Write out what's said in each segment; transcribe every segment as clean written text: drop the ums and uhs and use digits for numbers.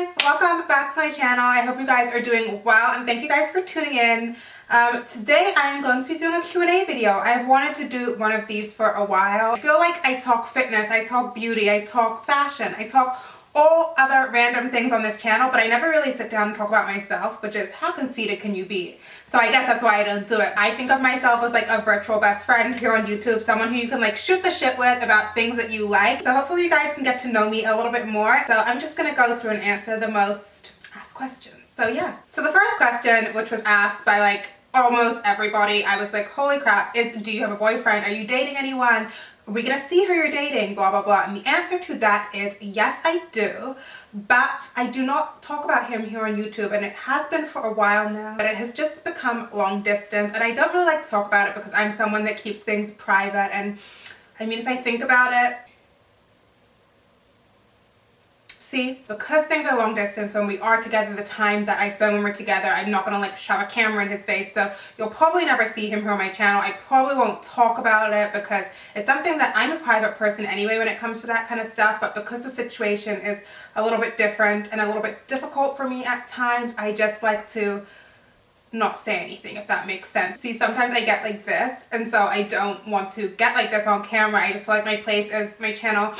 guys, welcome back to my channel. I hope you guys are doing well and thank you guys for tuning in. Today I'm going to be doing a Q&A video. I've wanted to do one of these for a while. I feel like I talk fitness, I talk beauty, I talk fashion, I talk all other random things on this channel, but I never really sit down and talk about myself, which is how conceited can you be? So I guess that's why I don't do it. I think of myself as like a virtual best friend here on YouTube, someone who you can like shoot the shit with about things that you like. So hopefully you guys can get to know me a little bit more. So I'm just gonna go through and answer the most asked questions. So yeah. So the first question, which was asked by like almost everybody, I was like, holy crap, is do you have a boyfriend? Are you dating anyone? Are we gonna see who you're dating? Blah, blah, blah. And the answer to that is yes, I do. But I do not talk about him here on YouTube, and it has been for a while now. But it has just become long distance, and I don't really like to talk about it because I'm someone that keeps things private. And I mean, if I think about it, see, because things are long distance, when we are together, the time that I spend when we're together, I'm not gonna like shove a camera in his face, so you'll probably never see him here on my channel. I probably won't talk about it because it's something that I'm a private person anyway when it comes to that kind of stuff, but because the situation is a little bit different and a little bit difficult for me at times, I just like to not say anything, if that makes sense. See, sometimes I get like this, and so I don't want to get like this on camera. I just feel like my channel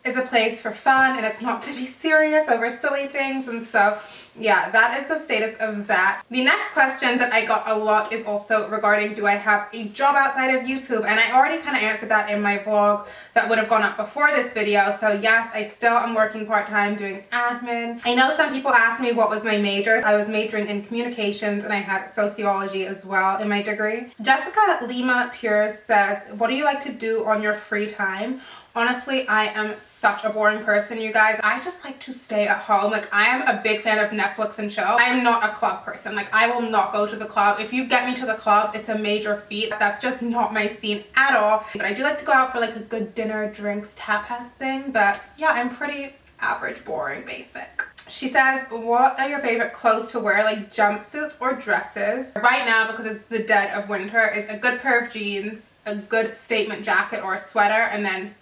is a place for fun, and it's not to be serious over silly things. And so yeah, that is the status of that. The next question that I got a lot is also regarding, do I have a job outside of YouTube? And I already kind of answered that in my vlog that would have gone up before this video. So yes, I still am working part-time doing admin. I know some people asked me what was my major. I was majoring in communications, and I had sociology as well in my degree. Jessica Lima Pierce says, what do you like to do on your free time? Honestly, I am such a boring person, you guys. I just like to stay at home. Like, I am a big fan of Netflix and chill. I am not a club person. Like, I will not go to the club. If you get me to the club, it's a major feat. That's just not my scene at all. But I do like to go out for like a good dinner, drinks, tapas thing. But yeah, I'm pretty average, boring, basic. She says, what are your favorite clothes to wear, like jumpsuits or dresses? Right now, because it's the dead of winter, is a good pair of jeans, a good statement jacket or a sweater, and then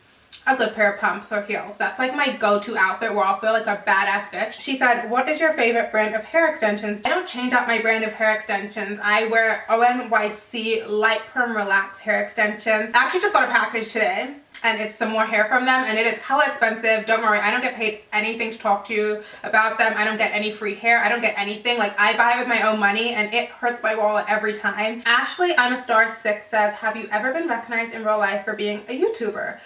a good pair of pumps or heels. That's like my go-to outfit where I'll feel like a badass bitch. She said, what is your favorite brand of hair extensions? I don't change out my brand of hair extensions. I wear ONYC Light Perm Relax hair extensions. I actually just got a package today, and it's some more hair from them, and it is hella expensive. Don't worry, I don't get paid anything to talk to you about them. I don't get any free hair. I don't get anything. Like, I buy it with my own money, and it hurts my wallet every time. Ashley, I'm a star 6 says, have you ever been recognized in real life for being a YouTuber?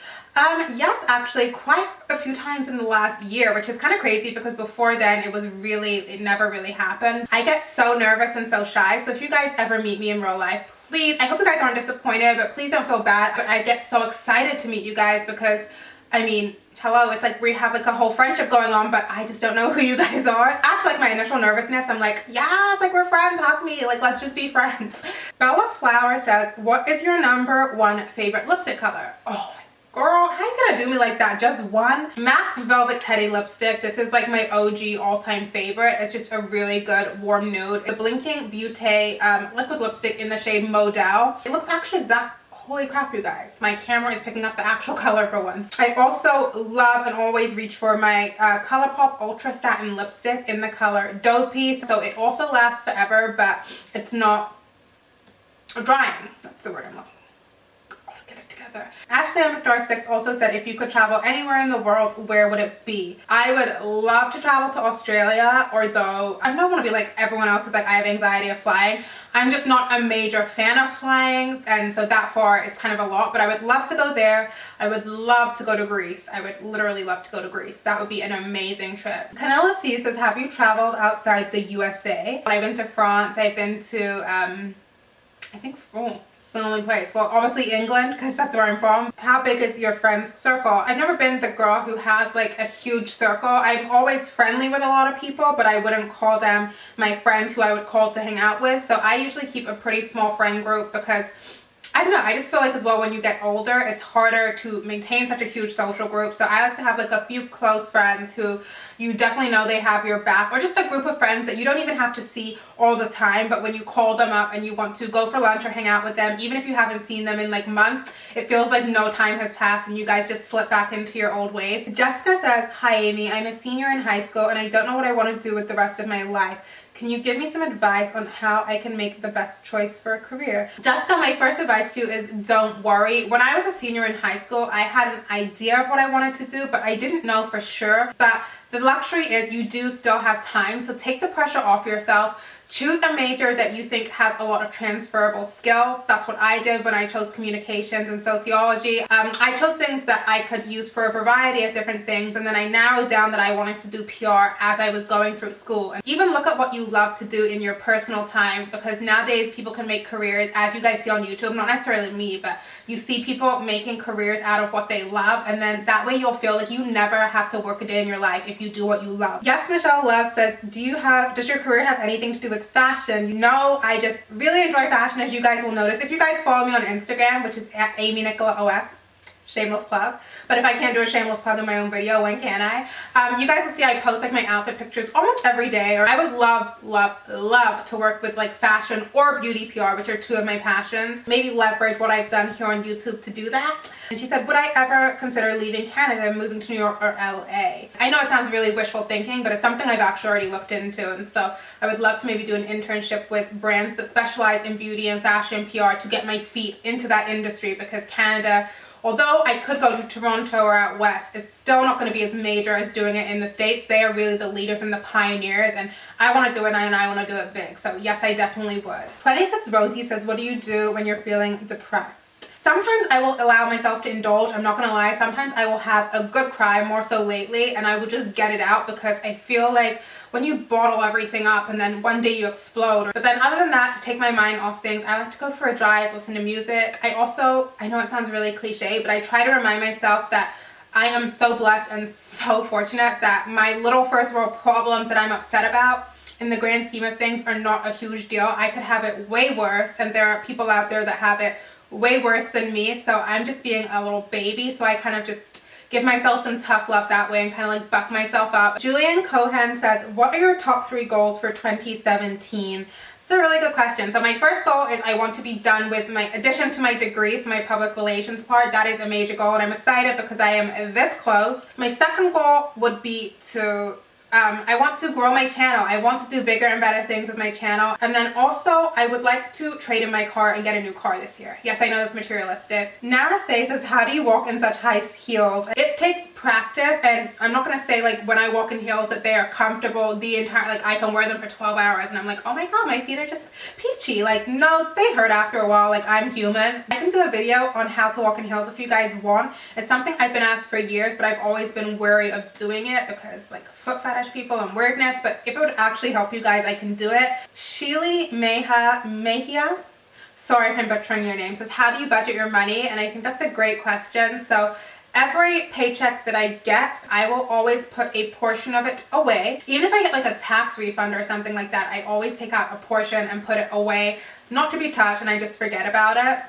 Yes, actually, quite a few times in the last year, which is kind of crazy because before then it never really happened. I get so nervous and so shy, so if you guys ever meet me in real life, please, I hope you guys aren't disappointed, but please don't feel bad. But I get so excited to meet you guys because, I mean, hello, it's like we have like a whole friendship going on, but I just don't know who you guys are. Actually, like my initial nervousness, I'm like, yeah, it's like we're friends, hug me, like let's just be friends. Bella Flower says, what is your #1 favorite lipstick color? Oh my girl, how you gonna do me like that? Just one? MAC Velvet Teddy lipstick. This is like my OG all-time favorite. It's just a really good warm nude. The Blinking Beauty liquid lipstick in the shade Model. It looks actually exact. Holy crap, you guys. My camera is picking up the actual color for once. I also love and always reach for my ColourPop Ultra Satin lipstick in the color Dopey. So it also lasts forever, but it's not drying. That's the word I'm looking for. Together. Ashley, I'm a star 6 also said, if you could travel anywhere in the world, where would it be? I would love to travel to Australia, although I don't want to be like everyone else who's like, I have anxiety of flying. I'm just not a major fan of flying, and so that far is kind of a lot, but I would love to go there. I would love to go to Greece. I would literally love to go to Greece. That would be an amazing trip. Canella C says, have you traveled outside the USA? I've been to France. I've been to, I think, France. The only place. Well, obviously England, because that's where I'm from. How big is your friend's circle? I've never been the girl who has like a huge circle. I'm always friendly with a lot of people, but I wouldn't call them my friends who I would call to hang out with. So I usually keep a pretty small friend group because I don't know, I just feel like as well when you get older, it's harder to maintain such a huge social group. So I like to have like a few close friends who, you definitely know they have your back, or just a group of friends that you don't even have to see all the time, but when you call them up and you want to go for lunch or hang out with them, even if you haven't seen them in like months, it feels like no time has passed and you guys just slip back into your old ways. Jessica says, hi Amy, I'm a senior in high school and I don't know what I want to do with the rest of my life. Can you give me some advice on how I can make the best choice for a career? Jessica, my first advice to you is don't worry. When I was a senior in high school, I had an idea of what I wanted to do, but I didn't know for sure. But the luxury is you do still have time, so take the pressure off yourself. Choose a major that you think has a lot of transferable skills. That's what I did when I chose communications and sociology. I chose things that I could use for a variety of different things, and then I narrowed down that I wanted to do PR as I was going through school. And even look at what you love to do in your personal time, because nowadays people can make careers, as you guys see on YouTube, not necessarily me, but you see people making careers out of what they love, and then that way you'll feel like you never have to work a day in your life if you do what you love. Yes, Michelle Love says, does your career have anything to do with fashion? You know, I just really enjoy fashion, as you guys will notice. If you guys follow me on Instagram, which is at amynicolaox, shameless plug, but if I can't do a shameless plug in my own video, when can I? You guys will see I post like my outfit pictures almost every day, or I would love to work with like fashion or beauty PR, which are two of my passions. Maybe leverage what I've done here on YouTube to do that. And she said, would I ever consider leaving Canada and moving to New York or LA? I know it sounds really wishful thinking, but it's something I've actually already looked into, and so I would love to maybe do an internship with brands that specialize in beauty and fashion PR to get my feet into that industry, because Canada, although I could go to Toronto or out west, it's still not going to be as major as doing it in the States. They are really the leaders and the pioneers, and I want to do it and I want to do it big. So yes, I definitely would. 26 Rosie says, what do you do when you're feeling depressed? Sometimes I will allow myself to indulge, I'm not going to lie. Sometimes I will have a good cry, more so lately, and I will just get it out, because I feel like when you bottle everything up and then one day you explode. But then other than that, to take my mind off things, I like to go for a drive, listen to music. I know it sounds really cliche, but I try to remind myself that I am so blessed and so fortunate that my little first world problems that I'm upset about, in the grand scheme of things, are not a huge deal. I could have it way worse, and there are people out there that have it way worse than me, so I'm just being a little baby, so I kind of just give myself some tough love that way and kind of like buck myself up. Julian Cohen says, what are your top 3 goals for 2017? It's a really good question. So my first goal is I want to be done with my addition to my degree, so my public relations part. That is a major goal, and I'm excited because I am this close. My second goal would be to I want to grow my channel. I want to do bigger and better things with my channel. And then also, I would like to trade in my car and get a new car this year. Yes, I know that's materialistic. Nara says, how do you walk in such high heels? It takes practice, and I'm not going to say like when I walk in heels that they are comfortable the entire, like I can wear them for 12 hours and I'm like, oh my god, my feet are just peachy. Like, no, they hurt after a while. Like, I'm human. I can do a video on how to walk in heels if you guys want. It's something I've been asked for years, but I've always been wary of doing it because like foot fetish people and weirdness, but if it would actually help you guys, I can do it. Sheely Mejia, sorry if I'm butchering your name, says, how do you budget your money? And I think that's a great question. So every paycheck that I get, I will always put a portion of it away. Even if I get like a tax refund or something like that, I always take out a portion and put it away, not to be touched, and I just forget about it.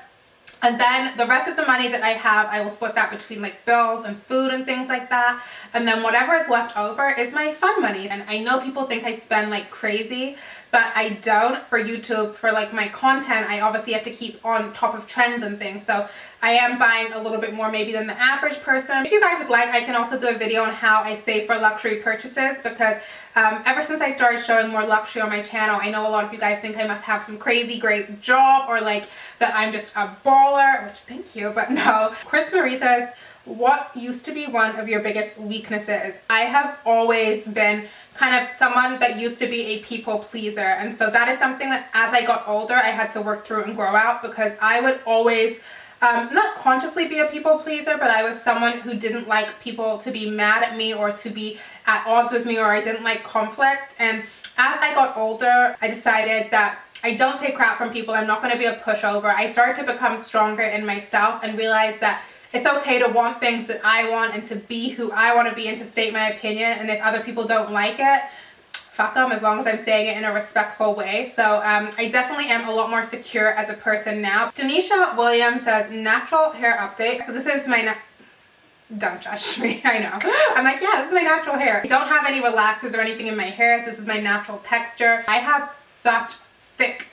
And then the rest of the money that I have, I will split that between like bills and food and things like that. And then whatever is left over is my fun money. And I know people think I spend like crazy, but I don't. For YouTube, for like my content, I obviously have to keep on top of trends and things. So I am buying a little bit more maybe than the average person. If you guys would like, I can also do a video on how I save for luxury purchases, because ever since I started showing more luxury on my channel, I know a lot of you guys think I must have some crazy great job, or like that I'm just a baller, which thank you, but no. Chris Marie says, what used to be one of your biggest weaknesses? I have always been kind of someone that used to be a people pleaser, and so that is something that as I got older I had to work through and grow out, because I would always not consciously be a people pleaser, but I was someone who didn't like people to be mad at me or to be at odds with me, or I didn't like conflict. And as I got older, I decided that I don't take crap from people. I'm not going to be a pushover. I started to become stronger in myself and realize that it's okay to want things that I want and to be who I want to be and to state my opinion. And if other people don't like it, fuck them, as long as I'm saying it in a respectful way. So I definitely am a lot more secure as a person now. Tanisha Williams says, natural hair update. So this is my Don't judge me. I know. I'm like, yeah, this is my natural hair. I don't have any relaxers or anything in my hair. So this is my natural texture. I have such thick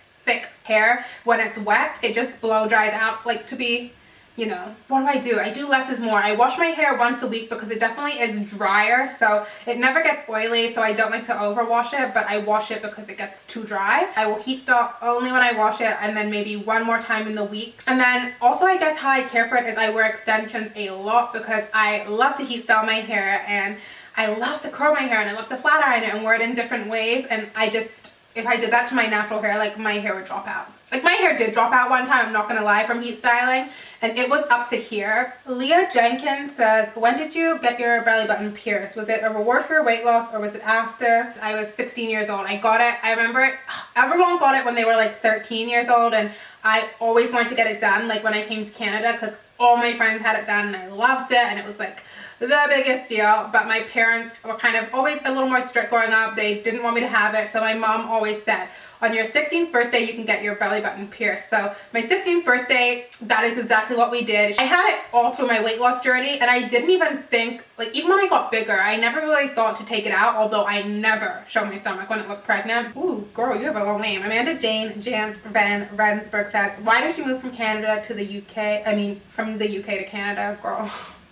hair. When it's wet, it just blow dries out, like, to be, you know. What do? I do less is more. I wash my hair once a week because it definitely is drier, so it never gets oily, so I don't like to overwash it, but I wash it because it gets too dry. I will heat style only when I wash it, and then maybe one more time in the week. And then also, I guess how I care for it is I wear extensions a lot because I love to heat style my hair, and I love to curl my hair, and I love to flat iron it and wear it in different ways. And I just, if I did that to my natural hair, like, my hair would drop out. Like, my hair did drop out one time, I'm not gonna lie, from heat styling, and it was up to here. Leah Jenkins says, when did you get your belly button pierced? Was it a reward for your weight loss, or was it after? I was 16 years old. I got it. I remember it. Everyone got it when they were like 13 years old, and I always wanted to get it done, like, when I came to Canada, because all my friends had it done, and I loved it, and it was like the biggest deal. But my parents were kind of always a little more strict growing up. They didn't want me to have it, so my mom always said, on your 16th birthday, you can get your belly button pierced. So my 16th birthday, that is exactly what we did. I had it all through my weight loss journey, and I didn't even think, like, even when I got bigger, I never really thought to take it out, although I never showed my stomach when I looked pregnant. Ooh, girl, you have a long name. Amanda Jane Jans Van Rensburg says, why did you move from Canada to the UK? I mean, from the UK to Canada, girl.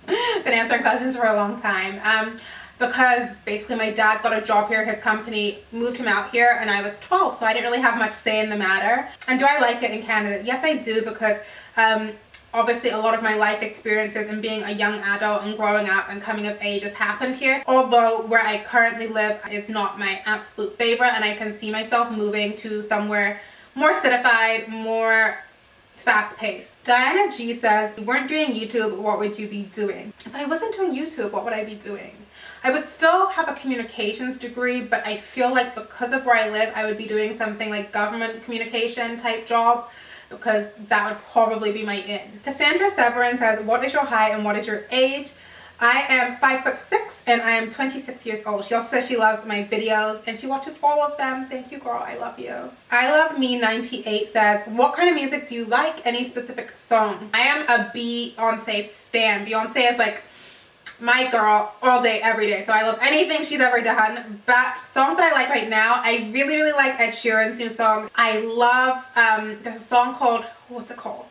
Been answering questions for a long time. Because basically my dad got a job here, his company moved him out here, and I was 12, so I didn't really have much say in the matter. And do I like it in Canada? Yes, I do, because obviously a lot of my life experiences and being a young adult and growing up and coming of age has happened here. Although where I currently live is not my absolute favorite, and I can see myself moving to somewhere more citified, more fast-paced. Diana G says, if you weren't doing YouTube, what would you be doing? If I wasn't doing YouTube, what would I be doing? I would still have a communications degree, but I feel like because of where I live, I would be doing something like government communication type job, because that would probably be my in. Cassandra Severin says, what is your height and what is your age? I am 5'6" and I am 26 years old. She also says she loves my videos and she watches all of them. Thank you, girl. I love you. I Love Me 98 says, what kind of music do you like? Any specific songs? I am a Beyonce stan. Beyonce is like my girl all day, every day. So I love anything she's ever done. But songs that I like right now, I really like Ed Sheeran's new song. I love, there's a song called, what's it called?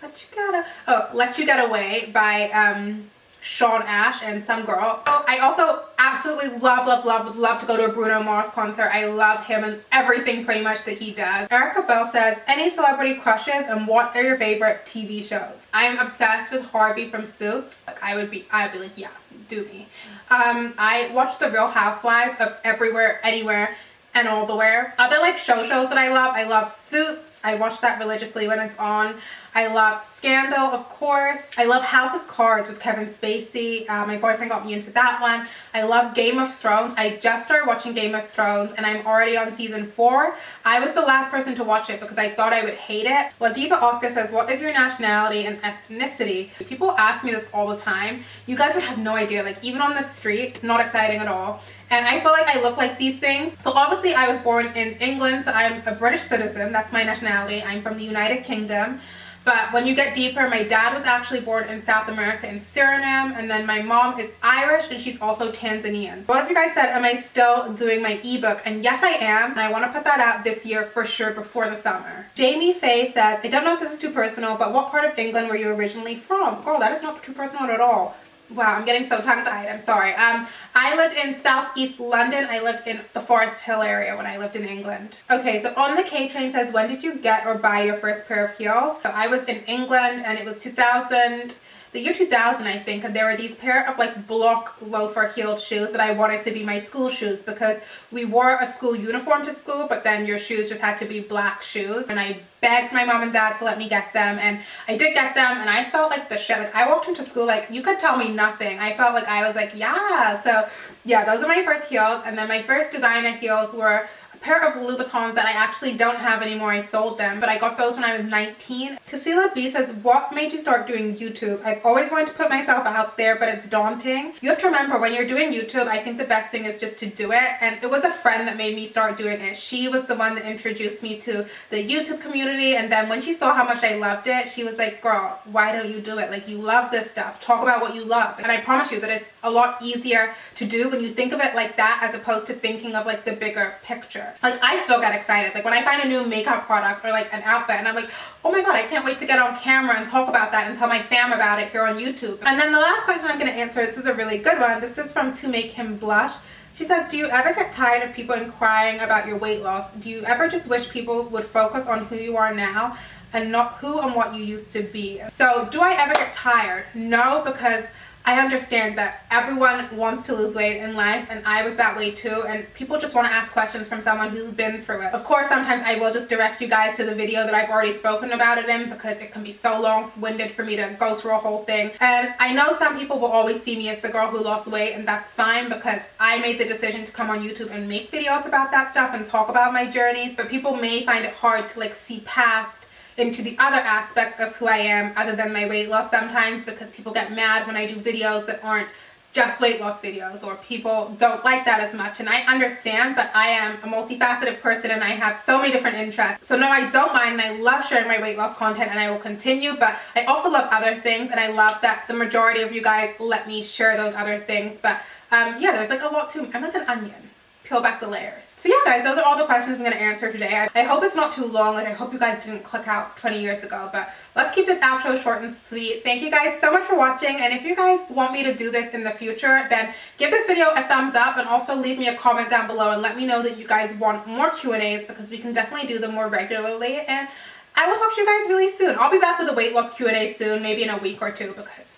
Let You Get Away by Sean Ash and some girl. Oh, I also absolutely love to go to a Bruno Mars concert. I love him and everything pretty much that he does. Erica Bell says, any celebrity crushes and what are your favorite TV shows? I am obsessed with Harvey from Suits. Like, I'd be like, yeah, do me. I watch The Real Housewives of Everywhere, Anywhere, and All the Where. Other like shows that I love Suits. I watch that religiously when it's on. I love Scandal, of course. I love House of Cards with Kevin Spacey. My boyfriend got me into that one. I love Game of Thrones. I just started watching Game of Thrones and I'm already on season 4. I was the last person to watch it because I thought I would hate it. Well, Diva Oscar says, what is your nationality and ethnicity? People ask me this all the time. You guys would have no idea. Like, even on the street, it's not exciting at all. And I feel like I look like these things. So obviously I was born in England, so I'm a British citizen. That's my nationality. I'm from the United Kingdom. But when you get deeper, my dad was actually born in South America in Suriname, and then my mom is Irish and she's also Tanzanian. A lot of you guys said, am I still doing my ebook? And yes, I am. And I want to put that out this year for sure before the summer. Jamie Faye says, I don't know if this is too personal, but what part of England were you originally from? Girl, that is not too personal at all. Wow, I'm getting so tongue-tied. I'm sorry. I lived in southeast London. I lived in the Forest Hill area when I lived in England. Okay, so on the K train says, when did you get or buy your first pair of heels? So I was in England and it was the year 2000, I think, and there were these pair of like block loafer heeled shoes that I wanted to be my school shoes because we wore a school uniform to school, but then your shoes just had to be black shoes. And I begged my mom and dad to let me get them, and I did get them, and I felt like the shit. Like, I walked into school like you could tell me nothing. I felt like I was like, yeah. So yeah, those are my first heels. And then my first designer heels were a pair of Louboutins that I actually don't have anymore. I sold them, but I got those when I was 19. Casilla B says, what made you start doing YouTube? I've always wanted to put myself out there, but it's daunting. You have to remember, when you're doing YouTube, I think the best thing is just to do it. And it was a friend that made me start doing it. She was the one that introduced me to the YouTube community. And then when she saw how much I loved it, she was like, girl, why don't you do it? Like, you love this stuff. Talk about what you love. And I promise you that it's a lot easier to do when you think of it like that, as opposed to thinking of like the bigger picture. Like, I still get excited. Like, when I find a new makeup product or like an outfit and I'm like, oh my god, I can't wait to get on camera and talk about that and tell my fam about it here on YouTube. And then the last question I'm going to answer, this is a really good one. This is from To Make Him Blush. She says, do you ever get tired of people inquiring about your weight loss? Do you ever just wish people would focus on who you are now and not who and what you used to be? So do I ever get tired? No, because I understand that everyone wants to lose weight in life, and I was that way too, and people just want to ask questions from someone who's been through it. Of course, sometimes I will just direct you guys to the video that I've already spoken about it in, because it can be so long-winded for me to go through a whole thing. And I know some people will always see me as the girl who lost weight, and that's fine, because I made the decision to come on YouTube and make videos about that stuff and talk about my journeys. But people may find it hard to like see past into the other aspects of who I am other than my weight loss sometimes, because people get mad when I do videos that aren't just weight loss videos, or people don't like that as much. And I understand, but I am a multifaceted person and I have so many different interests. So no, I don't mind, and I love sharing my weight loss content, and I will continue, but I also love other things, and I love that the majority of you guys let me share those other things. But yeah, there's like a lot to, I'm like an onion. Peel back the layers. So yeah, guys, those are all the questions I'm going to answer today. I hope it's not too long. Like, I hope you guys didn't click out 20 years ago, but let's keep this outro short and sweet. Thank you guys so much for watching, and if you guys want me to do this in the future, then give this video a thumbs up, and also leave me a comment down below and let me know that you guys want more Q&As, because we can definitely do them more regularly. And I will talk to you guys really soon. I'll be back with a weight loss Q&A soon, maybe in a week or two, because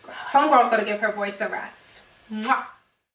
homegirl's got to give her voice a rest. Mwah.